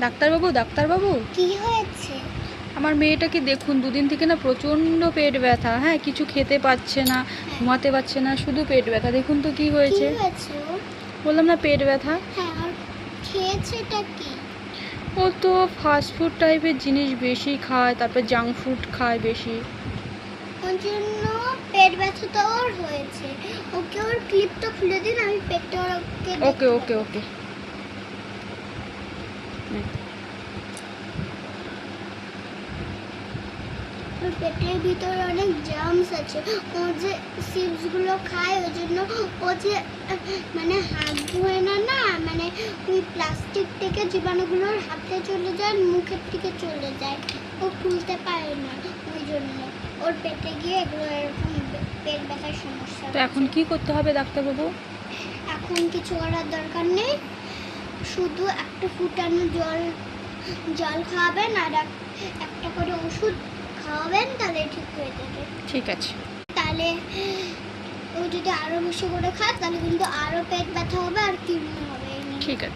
ডাক্তারবাবু, ডাক্তারবাবু, কি হয়েছে? আমার মেয়েটাকে দেখুন, দুদিন থেকে না প্রচণ্ড পেট ব্যথা। হ্যাঁ, কিছু খেতে পাচ্ছে না, ঘুমাতে পারছে না, শুধু পেট ব্যথা। দেখুন তো কি কি হয়েছে। হয়েছে ওর? বললাম না পেট ব্যথা। হ্যাঁ, আর খেয়েছেটা কি? ও তো ফাস্ট ফুড টাইপের জিনিস বেশি খায়, তারপর জাঙ্ক ফুড খায় বেশি। ওর জন্য পেট ব্যথাটা ওর হয়েছে। ওকে ওর ক্লিপটা খুলে দিন, আমি পেটটা ওকে ওকে ওকে ওকে। ওর পেটের ভিতরে অনেক জার্মস আছে। ও যে চিপসগুলো খায় ওই জন্য ও যে মানে হাত ধোয় না, মানে ওই প্লাস্টিক থেকে জীবাণুগুলোর হাতে চলে যায়, মুখের দিকে চলে যায়। ও খুলতে পারে না, ওই জন্য ওর পেটে গিয়ে এগুলো এরকম পেট ব্যথার সমস্যা। তো এখন কি করতে হবে ডাক্তারবাবু? এখন কিছু করার দরকার নেই, শুধু একটা ফুটানো জল খাওয়াবেন আর একটা করে ওষুধ খাওয়াবেন, তাহলে ঠিক হয়ে যাবে। ঠিক আছে। তাহলে ও যদি আরো বেশি করে খায় তাহলে কিন্তু আরো পেট ব্যথা হবে আর কিডনি হবে। ঠিক আছে।